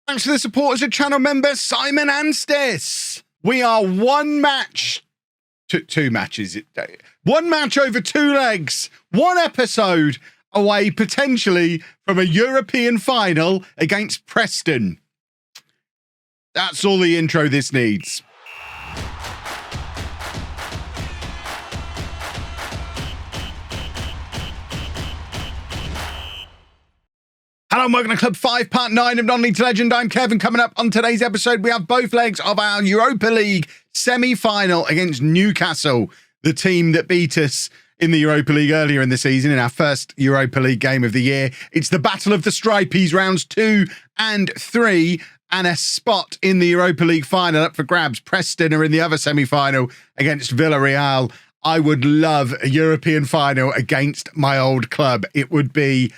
Thanks to the supporters of channel member Simon Anstis. We are one match over 2 legs, one episode away potentially from a European final against Preston. That's all the intro this needs. Hello and welcome to Club 5, Part 9 of Non-League to Legend. I'm Kevin. Coming up on today's episode, we have both legs of our Europa League semi-final against Newcastle, the team that beat us in the Europa League earlier in the season in our first Europa League game of the year. It's the Battle of the Stripies, rounds 2 and 3, and a spot in the Europa League final up for grabs. Preston are in the other semi-final against Villarreal. I would love a European final against my old club. It would be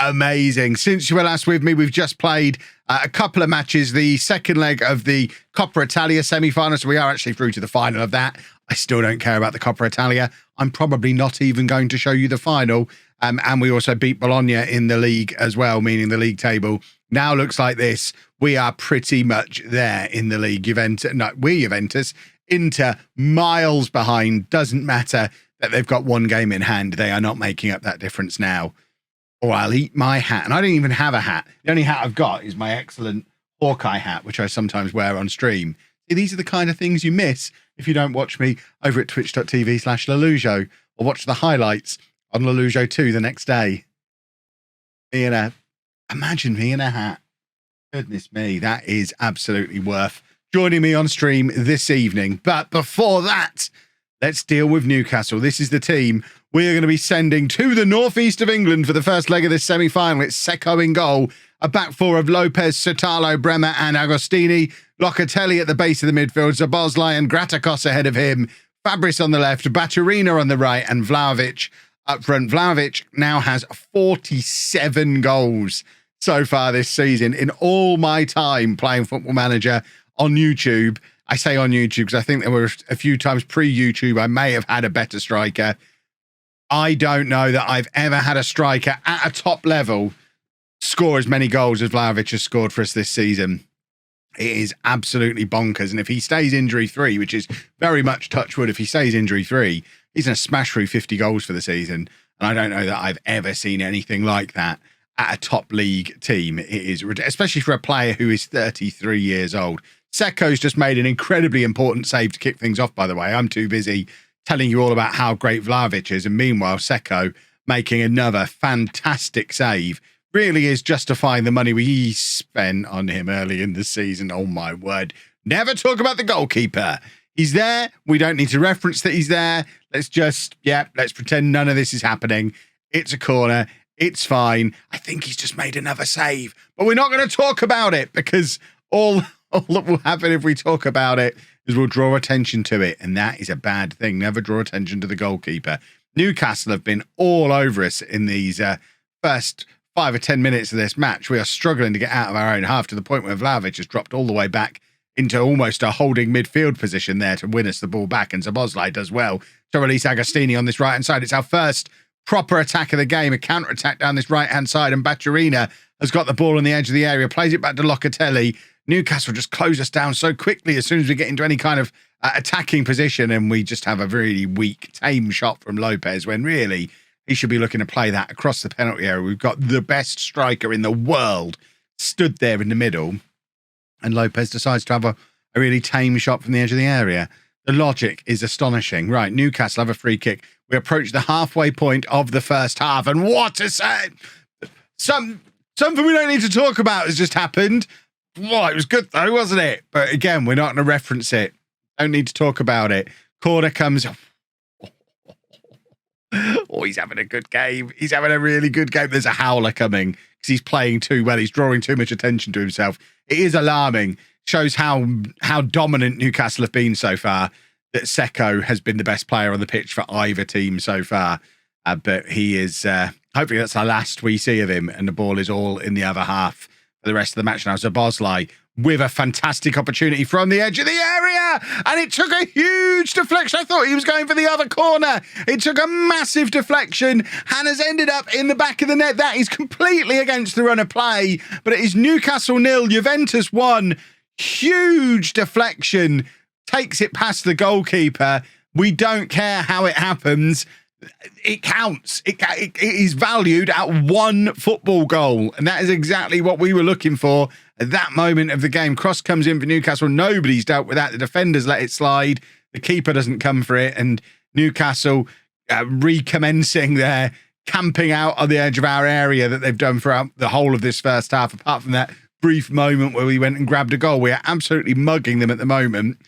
amazing. Since you were last with me, we've just played a couple of matches, the second leg of the Coppa Italia semi-final, so we are actually through to the final of that. I still don't care about the Coppa Italia. I'm probably not even going to show you the final. And we also beat Bologna in the league as well, meaning the league table now looks like this. We are pretty much there in the league. Juventus, Inter, miles behind. Doesn't matter that they've got one game in hand. They are not making up that difference now. Or I'll eat my hat. And I don't even have a hat. The only hat I've got is my excellent Hawkeye hat, which I sometimes wear on stream. See, these are the kind of things you miss if you don't watch me over at twitch.tv/LOLLUJO or watch the highlights on LOLLUJO 2 the next day. Imagine me in a hat. Goodness me, that is absolutely worth joining me on stream this evening. But before that, let's deal with Newcastle. This is the team we are going to be sending to the northeast of England for the first leg of this semi-final. It's Secco in goal, a back four of Lopez, Sotalo, Bremer and Agostini, Locatelli at the base of the midfield, Szoboszlai and Gratakos ahead of him, Fabris on the left, Baturina on the right and Vlahovic up front. Vlahovic now has 47 goals so far this season. In all my time playing Football Manager on YouTube, I say on YouTube because I think there were a few times pre-YouTube I may have had a better striker. I don't know that I've ever had a striker at a top level score as many goals as Vlahovic has scored for us this season. It is absolutely bonkers. And if he stays injury-free, which is very much touch wood, if he stays injury-free, he's going to smash through 50 goals for the season. And I don't know that I've ever seen anything like that at a top league team. It is, especially for a player who is 33 years old. Secco's just made an incredibly important save to kick things off, by the way. I'm too busy telling you all about how great Vlahovic is. And meanwhile, Secco making another fantastic save really is justifying the money we spent on him early in the season. Oh, my word. Never talk about the goalkeeper. He's there. We don't need to reference that he's there. Let's just, let's pretend none of this is happening. It's a corner. It's fine. I think he's just made another save. But we're not going to talk about it because all that will happen if we talk about it is we'll draw attention to it, and that is a bad thing. Never draw attention to the goalkeeper. Newcastle have been all over us in these first 5 or 10 minutes of this match. We are struggling to get out of our own half to the point where Vlahovic has dropped all the way back into almost a holding midfield position there to win us the ball back, and Szoboszlai does well to release Agostini on this right-hand side. It's our first proper attack of the game, a counter-attack down this right-hand side, and Baturina has got the ball on the edge of the area, plays it back to Locatelli. Newcastle just close us down so quickly as soon as we get into any kind of attacking position, and we just have a really weak, tame shot from Lopez when really he should be looking to play that across the penalty area. We've got the best striker in the world stood there in the middle, and Lopez decides to have a really tame shot from the edge of the area. The logic is astonishing. Right, Newcastle have a free kick. We approach the halfway point of the first half, and what a save! Something we don't need to talk about has just happened. Well, it was good though, wasn't it? But again, we're not going to reference it. Don't need to talk about it. Corner comes. Oh, he's having a good game. He's having a really good game. There's a howler coming because he's playing too well. He's drawing too much attention to himself. It is alarming. Shows how dominant Newcastle have been so far. That Secco has been the best player on the pitch for either team so far. But he is. Hopefully, that's the last we see of him, and the ball is all in the other half. The rest of the match now. Szoboszlai with a fantastic opportunity from the edge of the area. And it took a huge deflection. I thought he was going for the other corner. It took a massive deflection and has ended up in the back of the net. That is completely against the run of play. But it is Newcastle 0, Juventus 1. Huge deflection. Takes it past the goalkeeper. We don't care how it happens. It counts. It is valued at 1 football goal. And that is exactly what we were looking for at that moment of the game. Cross comes in for Newcastle. Nobody's dealt with that. The defenders let it slide. The keeper doesn't come for it. And Newcastle recommencing their camping out on the edge of our area that they've done throughout the whole of this first half, apart from that brief moment where we went and grabbed a goal. We are absolutely mugging them at the moment,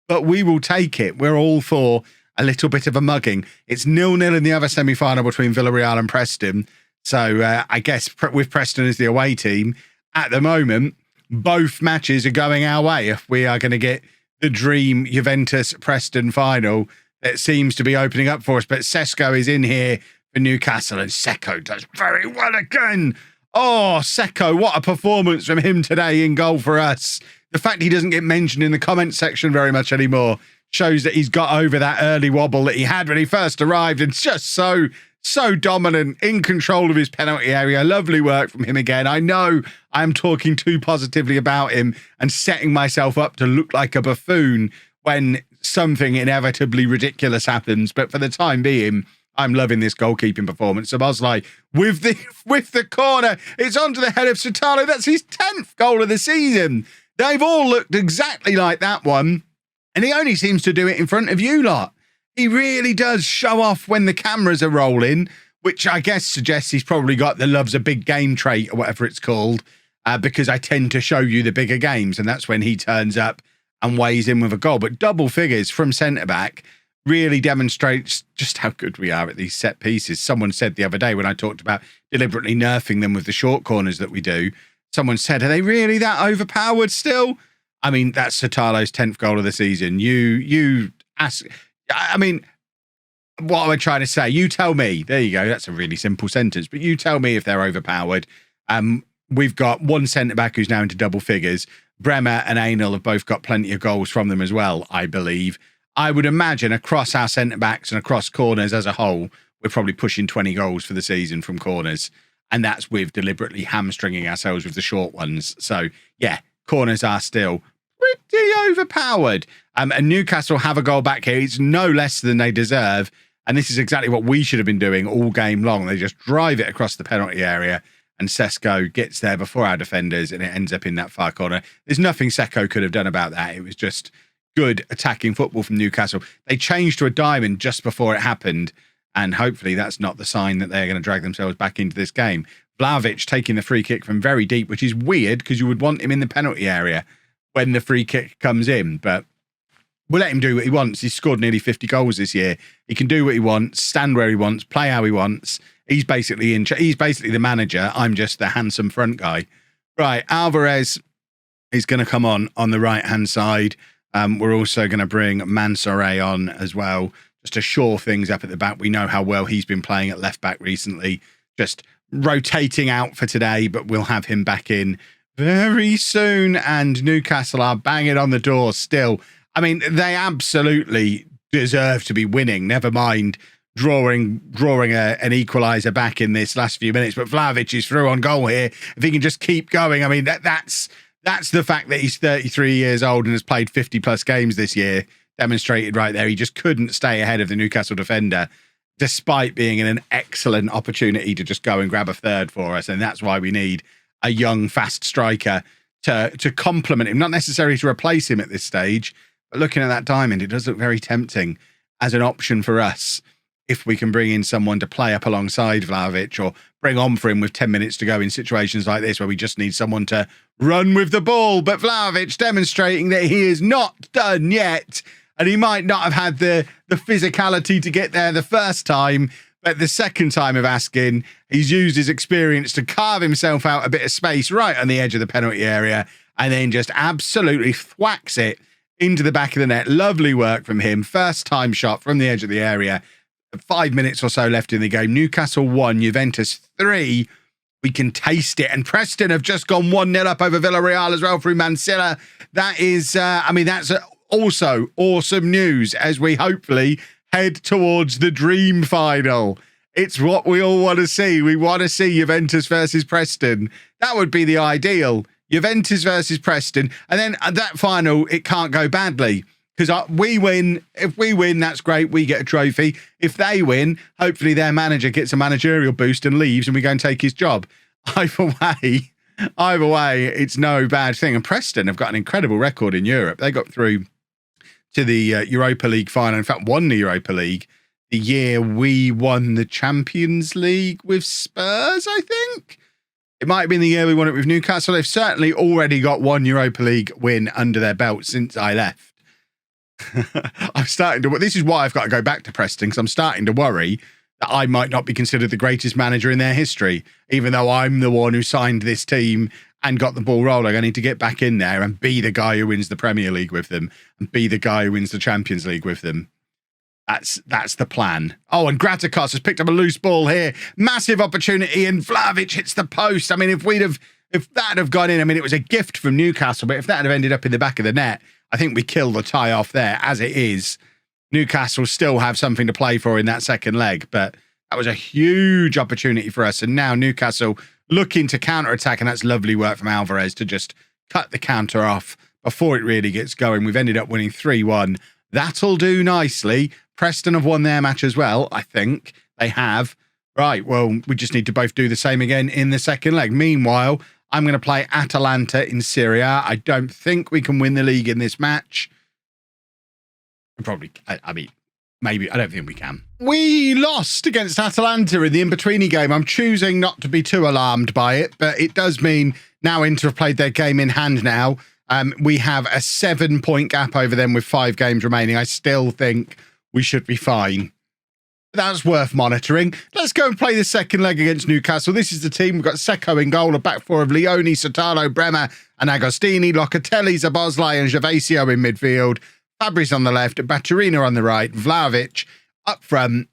but we will take it. We're all for a little bit of a mugging. It's 0-0 in the other semi-final between Villarreal and Preston. So I guess with Preston as the away team, at the moment, both matches are going our way. If we are going to get the dream Juventus-Preston final, that seems to be opening up for us. But Sesko is in here for Newcastle, and Seko does very well again. Oh, Seko, what a performance from him today in goal for us. The fact he doesn't get mentioned in the comment section very much anymore shows that he's got over that early wobble that he had when he first arrived, and just so dominant, in control of his penalty area. Lovely work from him again. I know I'm talking too positively about him and setting myself up to look like a buffoon when something inevitably ridiculous happens, but for the time being, I'm loving this goalkeeping performance. Szoboszlai with the corner. It's onto the head of Sotalo. That's his 10th goal of the season. They've all looked exactly like that one. And he only seems to do it in front of you lot. He really does show off when the cameras are rolling, which I guess suggests he's probably got the loves a big game trait or whatever it's called, because I tend to show you the bigger games. And that's when he turns up and weighs in with a goal. But double figures from centre-back really demonstrates just how good we are at these set pieces. Someone said the other day when I talked about deliberately nerfing them with the short corners that we do, someone said, are they really that overpowered still? I mean, that's Sotalo's 10th goal of the season. You ask, I mean, what am I trying to say? You tell me. There you go. That's a really simple sentence, but you tell me if they're overpowered. We've got one centre-back who's now into double figures. Bremer and Anel have both got plenty of goals from them as well, I believe. I would imagine across our centre-backs and across corners as a whole, we're probably pushing 20 goals for the season from corners. And that's with deliberately hamstringing ourselves with the short ones. So, yeah, corners are still pretty overpowered. And Newcastle have a goal back here. It's no less than they deserve. And this is exactly what we should have been doing all game long. They just drive it across the penalty area and Sesko gets there before our defenders and it ends up in that far corner. There's nothing Seko could have done about that. It was just good attacking football from Newcastle. They changed to a diamond just before it happened. And hopefully that's not the sign that they're going to drag themselves back into this game. Vlahovic taking the free kick from very deep, which is weird because you would want him in the penalty area when the free kick comes in, but we'll let him do what he wants. He's scored nearly 50 goals this year. He can do what he wants, stand where he wants, play how he wants. He's basically he's basically the manager. I'm just the handsome front guy. Right, Alvarez is going to come on the right-hand side. We're also going to bring Mansouré on as well, just to shore things up at the back. We know how well he's been playing at left-back recently. Just rotating out for today, but we'll have him back in very soon. And Newcastle are banging on the door still. I mean, they absolutely deserve to be winning. Never mind drawing an equaliser back in this last few minutes. But Vlahovic is through on goal here. If he can just keep going, I mean, that's the fact that he's 33 years old and has played 50 plus games this year. Demonstrated right there. He just couldn't stay ahead of the Newcastle defender, despite being in an excellent opportunity to just go and grab a third for us. And that's why we need a young, fast striker to complement him, not necessarily to replace him at this stage. But looking at that diamond, it does look very tempting as an option for us if we can bring in someone to play up alongside Vlahovic or bring on for him with 10 minutes to go in situations like this where we just need someone to run with the ball. But Vlahovic demonstrating that he is not done yet. And he might not have had the physicality to get there the first time, but the second time of asking, he's used his experience to carve himself out a bit of space right on the edge of the penalty area and then just absolutely thwacks it into the back of the net. Lovely work from him. First time shot from the edge of the area. 5 minutes or so left in the game. Newcastle 1, Juventus 3. we can taste it. And Preston have just gone 1-0 up over Villarreal as well through Mansilla. That is, I mean, that's also awesome news as we hopefully head towards the dream final. It's what we all want to see. We want to see Juventus versus Preston. That would be the ideal. Juventus versus Preston. And then at that final, it can't go badly. Because we win. If we win, that's great. We get a trophy. If they win, hopefully their manager gets a managerial boost and leaves and we go and take his job. Either way, it's no bad thing. And Preston have got an incredible record in Europe. They got through to the Europa League final. In fact, won the Europa League the year we won the Champions League with Spurs, I think. It might have been the year we won it with Newcastle. They've certainly already got one Europa League win under their belt since I left. I'm starting to. This is why I've got to go back to Preston, because I'm starting to worry that I might not be considered the greatest manager in their history, even though I'm the one who signed this team and got the ball rolling. I need to get back in there and be the guy who wins the Premier League with them and be the guy who wins the Champions League with them. That's the plan. Oh, and Graticos has picked up a loose ball here. Massive opportunity, and Vlahovic hits the post. I mean, if that had gone in, I mean, it was a gift from Newcastle, but if that had ended up in the back of the net, I think we kill the tie off there. As it is, Newcastle still have something to play for in that second leg, but that was a huge opportunity for us. And now Newcastle looking to counter-attack, and that's lovely work from Alvarez to just cut the counter off before it really gets going. We've ended up winning 3-1. That'll do nicely. Preston have won their match as well, I think. They have. Right, well, we just need to both do the same again in the second leg. Meanwhile, I'm going to play Atalanta in Serie A. I don't think we can win the league in this match. Probably, I mean, maybe. I don't think we can. We lost against Atalanta in the in-betweeny game. I'm choosing not to be too alarmed by it, but it does mean now Inter have played their game in hand now. We have a 7-point gap over them with 5 games remaining. I still think we should be fine. That's worth monitoring. Let's go and play the second leg against Newcastle. This is the team. We've got Secco in goal, a back four of Leone, Sotalo, Bremer and Agostini, Locatelli, Szoboszlai and Gervasio in midfield, Fabris on the left, Baturina on the right, Vlahovic up front.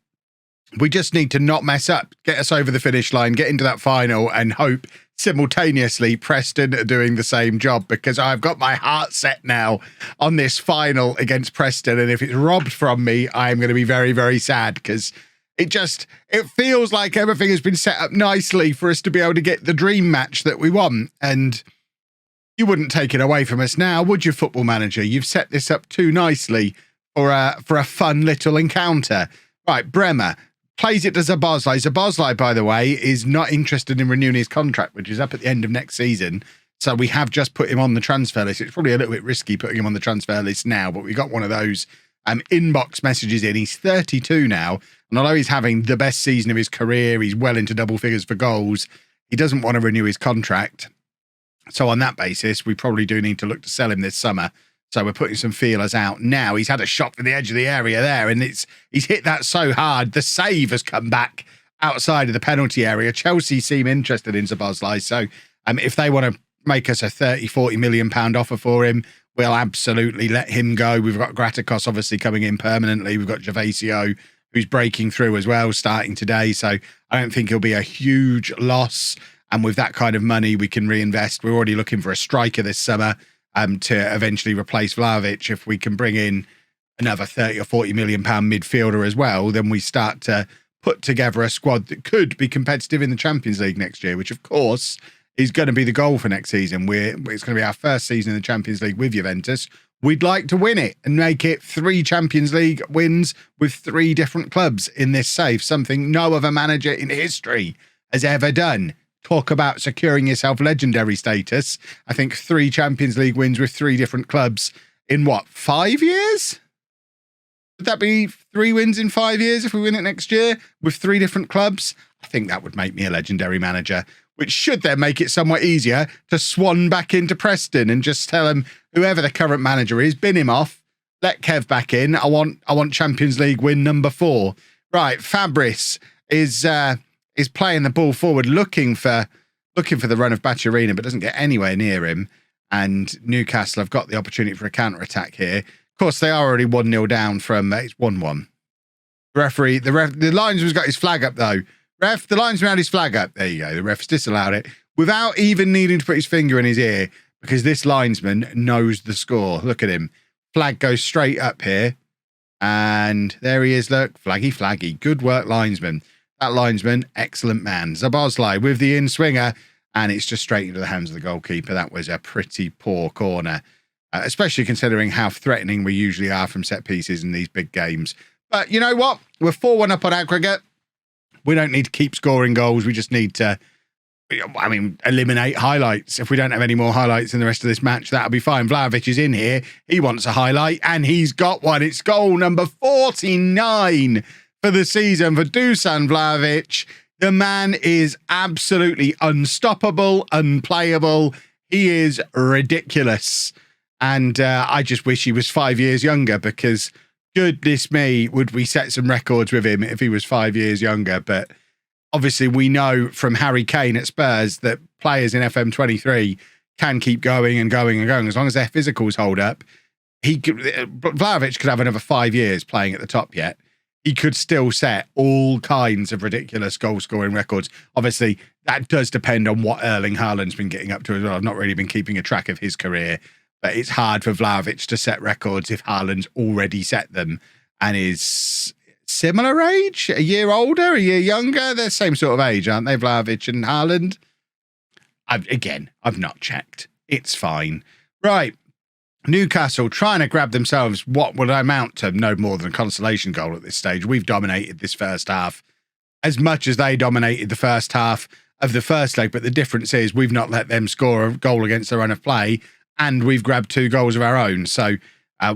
We just need to not mess up, get us over the finish line, get into that final and hope simultaneously Preston are doing the same job, because I've got my heart set now on this final against Preston, and if it's robbed from me, I'm going to be very, very sad, because it feels like everything has been set up nicely for us to be able to get the dream match that we want, and you wouldn't take it away from us now, would you, Football Manager? You've set this up too nicely for a fun little encounter. Right, Bremer plays it to Szoboszlai. Szoboszlai, by the way, is not interested in renewing his contract, which is up at the end of next season. So we have just put him on the transfer list. It's probably a little bit risky putting him on the transfer list now, but we got one of those inbox messages in. He's 32 now, and although he's having the best season of his career, he's well into double figures for goals, he doesn't want to renew his contract. So on that basis, we probably do need to look to sell him this summer. So we're putting some feelers out now. He's had a shot from the edge of the area there, and he's hit that so hard. The save has come back outside of the penalty area. Chelsea seem interested in Szoboszlai. So if they want to make us a 30-40 million pound offer for him, we'll absolutely let him go. We've got Graticos obviously coming in permanently. We've got Gervasio, who's breaking through as well, starting today. So I don't think he'll be a huge loss. And with that kind of money, we can reinvest. We're already looking for a striker this summer to eventually replace Vlahovic. If we can bring in another 30 or 40 million pound midfielder as well, then we start to put together a squad that could be competitive in the Champions League next year, which of course is going to be the goal for next season. It's going to be our first season in the Champions League with Juventus. We'd like to win it and make it 3 Champions League wins with 3 different clubs in this save, something no other manager in history has ever done. Talk about securing yourself legendary status. I think 3 Champions League wins with 3 different clubs in 5 years? Would that be 3 wins in 5 years if we win it next year with 3 different clubs? I think that would make me a legendary manager, which should then make it somewhat easier to swan back into Preston and just tell him, whoever the current manager is, bin him off, let Kev back in. I want Champions League win number 4. Right, Fabris is playing the ball forward, looking for the run of Baturina, but doesn't get anywhere near him. And Newcastle have got the opportunity for a counter-attack here. Of course, they are already 1-0 down from it's 1-1. The linesman's got his flag up though. Ref, the linesman had his flag up. There you go. The ref's disallowed it without even needing to put his finger in his ear because this linesman knows the score. Look at him. Flag goes straight up here. And there he is. Look, flaggy, flaggy. Good work, linesman. That linesman, excellent man. Szoboszlai with the in-swinger. And it's just straight into the hands of the goalkeeper. That was a pretty poor corner, especially considering how threatening we usually are from set pieces in these big games. But you know what? We're 4-1 up on aggregate. We don't need to keep scoring goals. We just need to, I mean, eliminate highlights. If we don't have any more highlights in the rest of this match, that'll be fine. Vlahovic is in here. He wants a highlight, and he's got one. It's goal number 49 for the season for Dusan Vlahovic. The man is absolutely unstoppable, unplayable. He is ridiculous. And I just wish he was 5 years younger because, goodness me, would we set some records with him if he was 5 years younger. But obviously we know from Harry Kane at Spurs that players in FM23 can keep going and going and going. As long as their physicals hold up, Vlahovic could have another 5 years playing at the top yet. He could still set all kinds of ridiculous goal-scoring records. Obviously, that does depend on what Erling Haaland's been getting up to as well. I've not really been keeping a track of his career, but it's hard for Vlahovic to set records if Haaland's already set them and is similar age, a year older, a year younger. They're the same sort of age, aren't they, Vlahovic and Haaland? I've not checked. It's fine. Right. Newcastle trying to grab themselves what would amount to no more than a consolation goal at this stage. We've dominated this first half as much as they dominated the first half of the first leg, but the difference is we've not let them score a goal against the run of play, and we've grabbed 2 goals of our own. So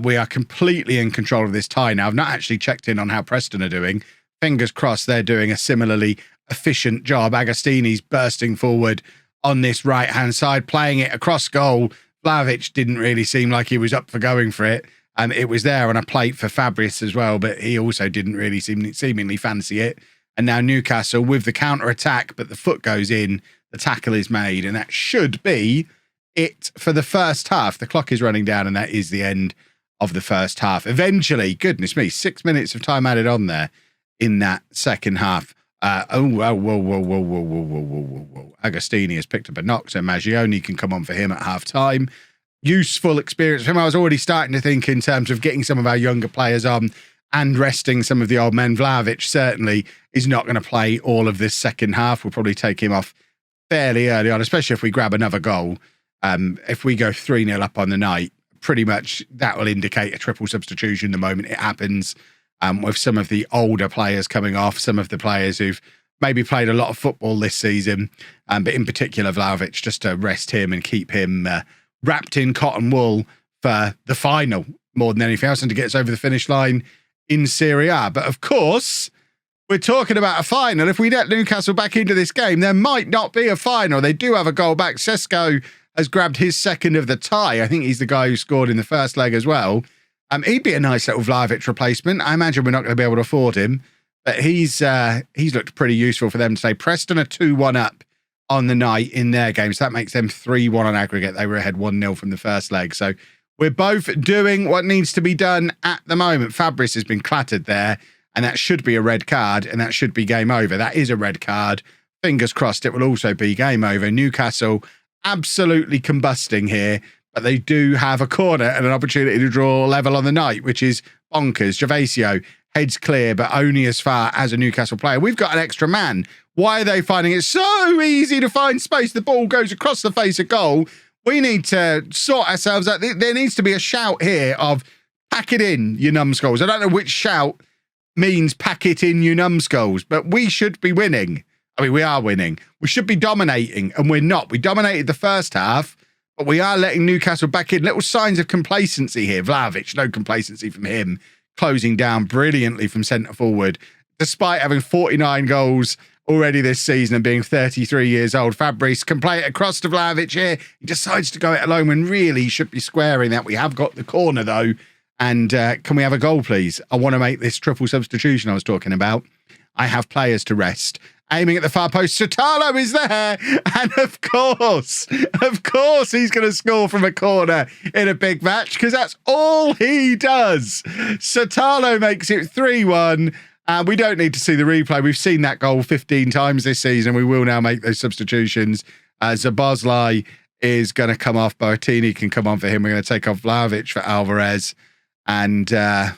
we are completely in control of this tie now. I've not actually checked in on how Preston are doing. Fingers crossed they're doing a similarly efficient job. Agostini's bursting forward on this right-hand side, playing it across goal. Vlahovic didn't really seem like he was up for going for it. It was there on a plate for Fabregas as well, but he also didn't really seemingly fancy it. And now Newcastle with the counter-attack, but the foot goes in, the tackle is made, and that should be it for the first half. The clock is running down, and that is the end of the first half. Eventually, goodness me, 6 minutes of time added on there in that second half. Whoa. Agostini has picked up a knock, so Maggioni can come on for him at half-time. Useful experience for him. I was already starting to think in terms of getting some of our younger players on and resting some of the old men. Vlahovic certainly is not going to play all of this second half. We'll probably take him off fairly early on, especially if we grab another goal. If we go 3-0 up on the night, pretty much that will indicate a triple substitution the moment it happens. With some of the older players coming off, some of the players who've maybe played a lot of football this season, but in particular Vlahovic, just to rest him and keep him wrapped in cotton wool for the final more than anything else and to get us over the finish line in Serie A. But of course, we're talking about a final. If we let Newcastle back into this game, there might not be a final. They do have a goal back. Sesko has grabbed his second of the tie. I think he's the guy who scored in the first leg as well. He'd be a nice little Vlahovic replacement. I imagine we're not going to be able to afford him, but he's looked pretty useful for them today. Preston are 2-1 up on the night in their game, so that makes them 3-1 on aggregate. They were ahead 1-0 from the first leg. So we're both doing what needs to be done at the moment. Fabregas has been clattered there, and that should be a red card, and that should be game over. That is a red card. Fingers crossed it will also be game over. Newcastle absolutely combusting here. But they do have a corner and an opportunity to draw level on the night, which is bonkers. Gervasio heads clear, but only as far as a Newcastle player. We've got an extra man. Why are they finding it so easy to find space? The ball goes across the face of goal. We need to sort ourselves out. There needs to be a shout here of pack it in, you numbskulls. I don't know which shout means pack it in, you numbskulls, but we should be winning. I mean, we are winning. We should be dominating, and we're not. We dominated the first half, but we are letting Newcastle back in. Little signs of complacency here. Vlahovic, no complacency from him. Closing down brilliantly from centre forward. Despite having 49 goals already this season and being 33 years old, Fabregas can play it across to Vlahovic here. He decides to go it alone when really he should be squaring that. We have got the corner though. And can we have a goal, please? I want to make this triple substitution I was talking about. I have players to rest. Aiming at the far post, Sotalo is there, and of course, he's going to score from a corner in a big match because that's all he does. Sotalo makes it 3-1. We don't need to see the replay. We've seen that goal 15 times this season. We will now make those substitutions. Szoboszlai is going to come off. Boatini can come on for him. We're going to take off Vlahovic for Alvarez. And I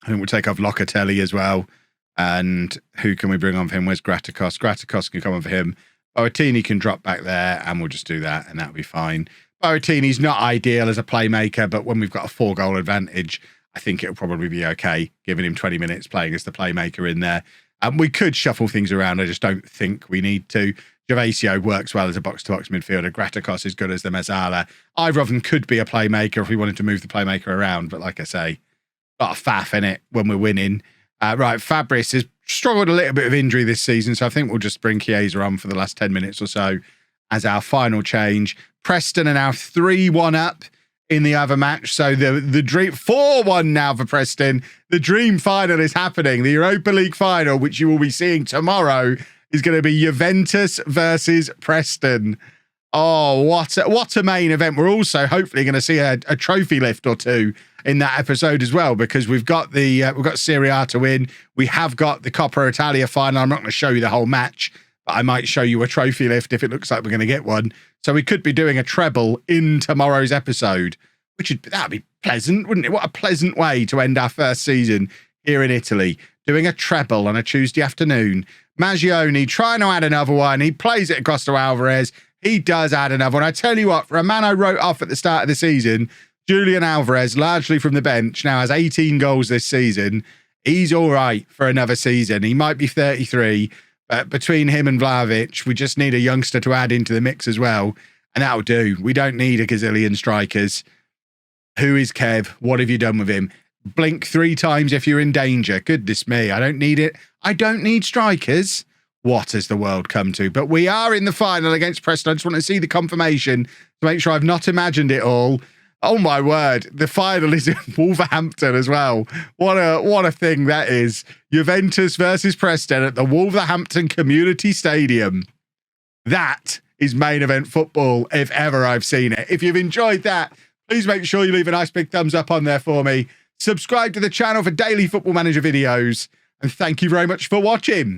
think we'll take off Locatelli as well. And who can we bring on for him? Where's Gratikos? Gratikos can come on for him. Boatini can drop back there, and we'll just do that, and that'll be fine. Boatini's not ideal as a playmaker, but when we've got a 4-goal advantage, I think it'll probably be okay, giving him 20 minutes playing as the playmaker in there. And we could shuffle things around. I just don't think we need to. Gervasio works well as a box-to-box midfielder. Gratikos is good as the Mezzala. Either of them could be a playmaker if we wanted to move the playmaker around, but like I say, got a faff in it when we're winning. Right, Fabris has struggled a little bit of injury this season, so I think we'll just bring Chiesa on for the last 10 minutes or so as our final change. Preston are now 3-1 up in the other match, so the dream 4-1 now for Preston. The dream final is happening. The Europa League final, which you will be seeing tomorrow, is going to be Juventus versus Preston. Oh, what a main event. We're also hopefully going to see a trophy lift or two in that episode as well, because we've got Serie A to win. We have got the Coppa Italia final. I'm not going to show you the whole match, but I might show you a trophy lift if it looks like we're going to get one. So we could be doing a treble in tomorrow's episode, that'd be pleasant, wouldn't it? What a pleasant way to end our first season here in Italy, doing a treble on a Tuesday afternoon. Maggioni trying to add another one. He plays it across to Alvarez. He does add another one. I tell you what, for a man I wrote off at the start of the season, Julian Alvarez, largely from the bench, now has 18 goals this season. He's all right for another season. He might be 33, but between him and Vlahovic, we just need a youngster to add into the mix as well, and that'll do. We don't need a gazillion strikers. Who is Kev? What have you done with him? Blink 3 times if you're in danger. Goodness me, I don't need it. I don't need strikers. What has the world come to? But we are in the final against Preston. I just want to see the confirmation to make sure I've not imagined it all. Oh my word, the final is in Wolverhampton as well. What a thing that is. Juventus versus Preston at the Wolverhampton Community Stadium. That is main event football if ever I've seen it. If you've enjoyed that, please make sure you leave a nice big thumbs up on there for me. Subscribe to the channel for daily Football Manager videos. And thank you very much for watching.